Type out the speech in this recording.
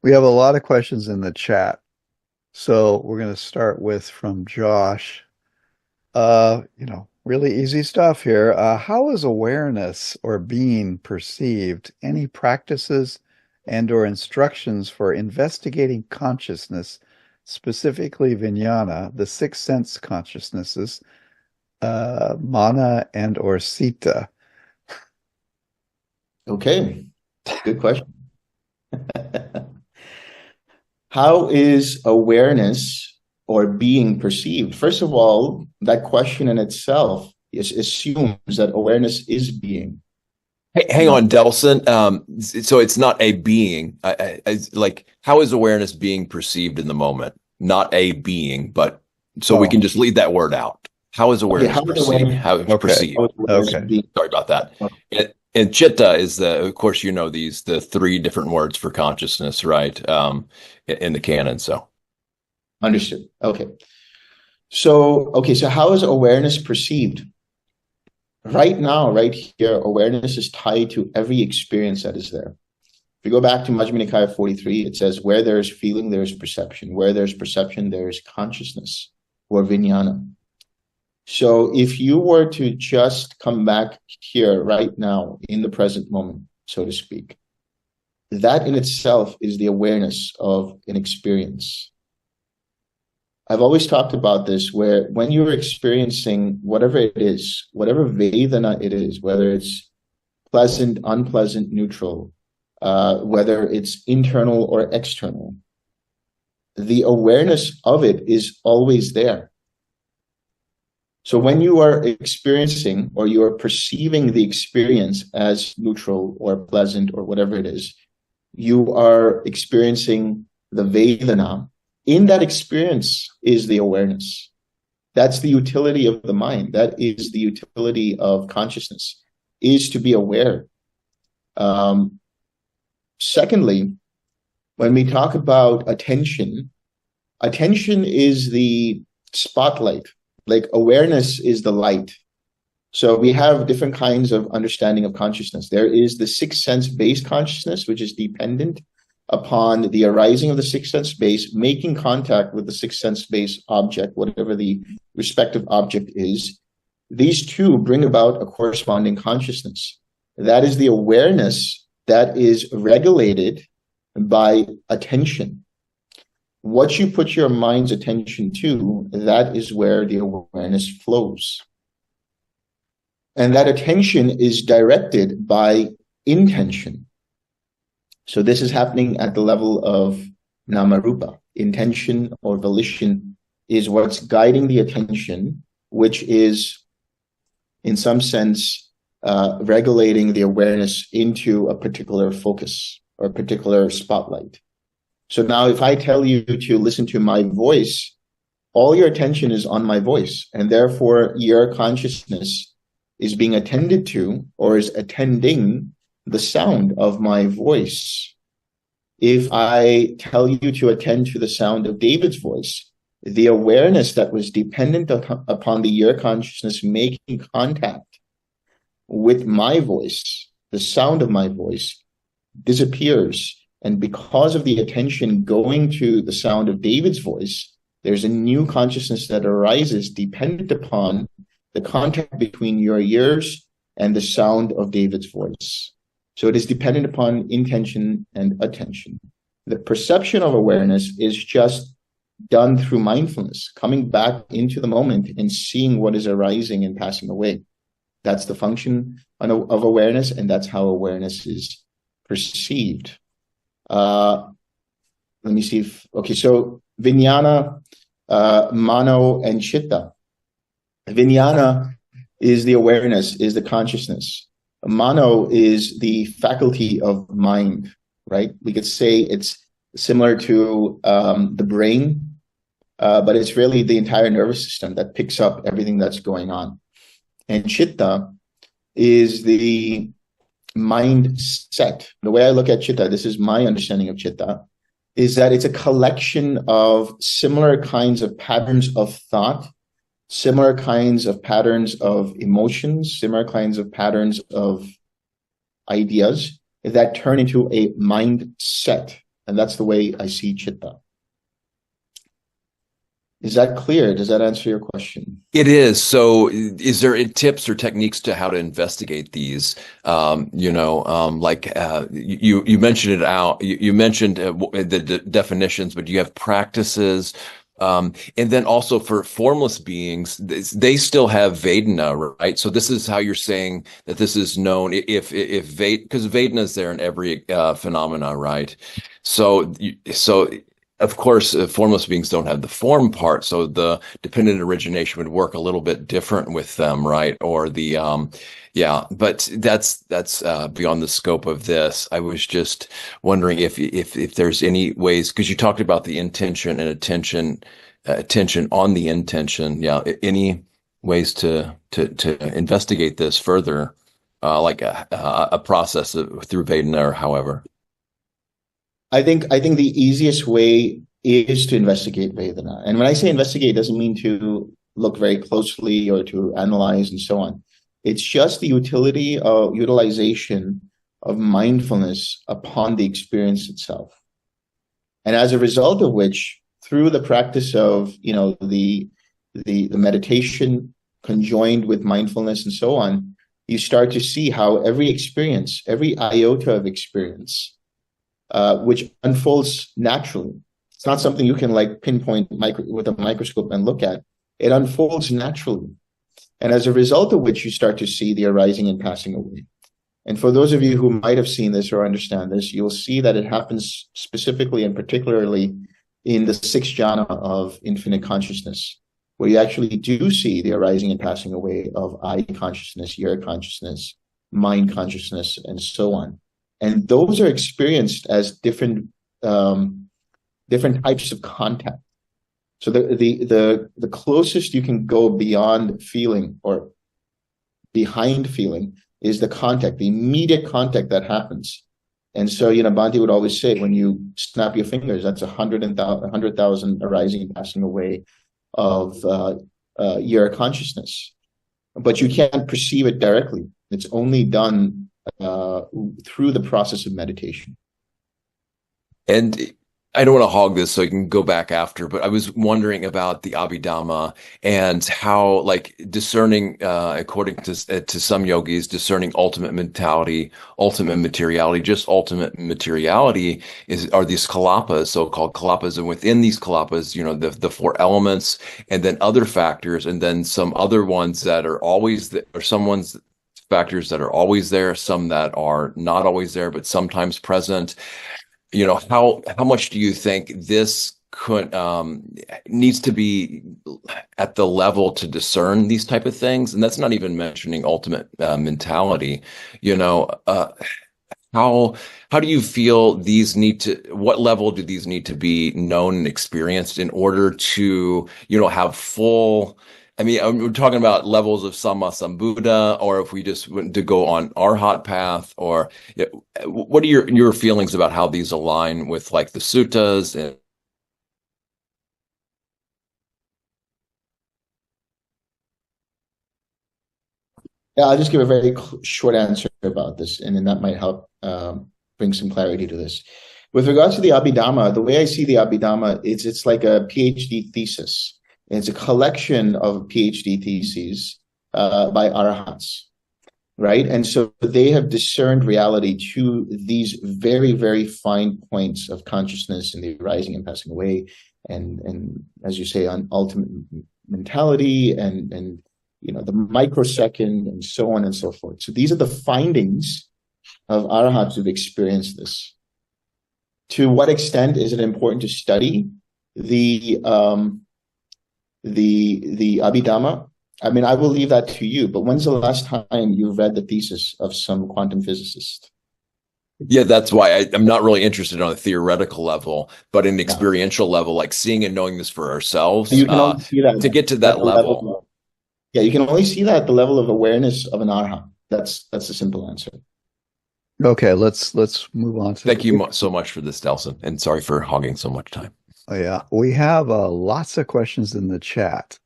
We have a lot of questions in the chat. So we're going to start with from Josh. Really easy stuff here. How is awareness or being perceived? Any practices and or instructions for investigating consciousness, specifically vijnana, the six sense consciousnesses, mana and or sita? Okay, good question. How is awareness or being perceived? First of all, that question in itself assumes that awareness is being. Hey, hang No. on, Delson. So it's not a being. Like, how is awareness being perceived in the moment? Not a being, but so we can Oh, just leave that word out. How is Okay, awareness how is perceived? awareness, How it's okay. perceived? how is awareness Okay. being? Sorry about that. And chitta is of course, the three different words for consciousness, right? In the canon. So Understood. Okay, so how is awareness perceived? Right now, right here, awareness is tied to every experience that is there. If you go back to Majjhima Nikaya 43, it says, where there is feeling, there is perception. Where there's perception, there is consciousness or vijnana. So if you were to just come back here right now in the present moment, so to speak, that in itself is the awareness of an experience. I've always talked about this, where when you're experiencing whatever it is, whatever Vedana it is, whether it's pleasant, unpleasant, neutral, whether it's internal or external, the awareness of it is always there. So when you are experiencing or you are perceiving the experience as neutral or pleasant or whatever it is, you are experiencing the Vedana. In that experience is the awareness. That's the utility of the mind. That is the utility of consciousness, is to be aware. Secondly, when we talk about attention, attention is the spotlight. Like awareness is the light. So we have different kinds of understanding of consciousness. There is the sixth sense based consciousness, which is dependent upon the arising of the sixth sense base, making contact with the sixth sense base object, whatever the respective object is. These two bring about a corresponding consciousness. That is the awareness that is regulated by attention. What you put your mind's attention to, that is where the awareness flows. And that attention is directed by intention. So this is happening at the level of namarupa. Intention or volition is what's guiding the attention, which is, in some sense, regulating the awareness into a particular focus or a particular spotlight. So now if I tell you to listen to my voice, all your attention is on my voice, and therefore your consciousness is being attended to or is attending the sound of my voice. If I tell you to attend to the sound of David's voice, the awareness that was dependent upon the ear consciousness making contact with my voice, the sound of my voice, disappears. And because of the attention going to the sound of David's voice, there's a new consciousness that arises dependent upon the contact between your ears and the sound of David's voice. So it is dependent upon intention and attention. The perception of awareness is just done through mindfulness, coming back into the moment and seeing what is arising and passing away. That's the function of awareness, and that's how awareness is perceived. Let me see if, okay, so vijnana, mano, and chitta. Vijnana is the awareness, is the consciousness. Mano is the faculty of mind, right? We could say it's similar to the brain, but it's really the entire nervous system that picks up everything that's going on. And chitta is the mindset. The way I look at chitta, this is my understanding of chitta, is that it's a collection of similar kinds of patterns of thought, similar kinds of patterns of emotions, similar kinds of patterns of ideas that turn into a mindset, And that's the way I see chitta. Is that clear? Does that answer your question? It is. So, is there tips or techniques to how to investigate these? You mentioned it out. You mentioned the definitions, but do you have practices? And then also for formless beings, they still have Vedana, right? So this is how you're saying that this is known if because Vedana is there in every phenomena, right? So of course, formless beings don't have the form part, so the dependent origination would work a little bit different with them, right? Or yeah, but that's beyond the scope of this. I was just wondering if there's any ways, because you talked about the intention and attention on the intention. Yeah, any ways to investigate this further, like a process through Vedana or however. I think the easiest way is to investigate Vedana. And when I say investigate, it doesn't mean to look very closely or to analyze and so on. It's just the utilization of mindfulness upon the experience itself. And as a result of which, through the practice of, the meditation conjoined with mindfulness and so on, you start to see how every experience, every iota of experience, which unfolds naturally. It's not something you can pinpoint with a microscope and look at. It unfolds naturally. And as a result of which you start to see the arising and passing away. And for those of you who might have seen this or understand this, you'll see that it happens specifically and particularly in the sixth jhana of infinite consciousness, where you actually do see the arising and passing away of I consciousness, your consciousness, mind consciousness, and so on. And those are experienced as different types of contact. So the closest you can go beyond feeling or behind feeling is the contact, the immediate contact that happens. And so, Bhante would always say, when you snap your fingers, that's 100,000 arising and passing away of your consciousness. But you can't perceive it directly. It's only done through the process of meditation. And I don't want to hog this, so you can go back after, but I was wondering about the Abhidhamma and how, discerning, according to some yogis, discerning ultimate mentality, ultimate materiality, just ultimate materiality are these kalapas, so-called kalapas, and within these kalapas, the four elements, and then other factors, and then some other ones that are always there, or some ones factors that are always there, some that are not always there, but sometimes present. How much do you think this could needs to be at the level to discern these type of things? And that's not even mentioning ultimate mentality. How do you feel what level do these need to be known and experienced in order to, have full, we're talking about levels of Samma Sambuddha, or if we just want to go on Arhat path, or what are your feelings about how these align with the suttas? Yeah, I'll just give a very short answer about this, and then that might help bring some clarity to this. With regards to the Abhidhamma, the way I see the Abhidhamma, it's like a PhD thesis. It's a collection of PhD theses by arahats, right? And so they have discerned reality to these very, very fine points of consciousness and the arising and passing away, and as you say, on ultimate mentality and the microsecond and so on and so forth. So these are the findings of arahats who've experienced this. To what extent is it important to study the Abhidhamma? I will leave that to you, but when's the last time you read the thesis of some quantum physicist? Yeah, that's why I'm not really interested on a theoretical level, but an experiential level, like seeing and knowing this for ourselves, you can only see that to get to that level. You can only see that at the level of awareness of an arhat. That's a simple answer. Okay, let's move on. Thank you so much for this, Delson, and sorry for hogging so much time. Oh, yeah, we have lots of questions in the chat.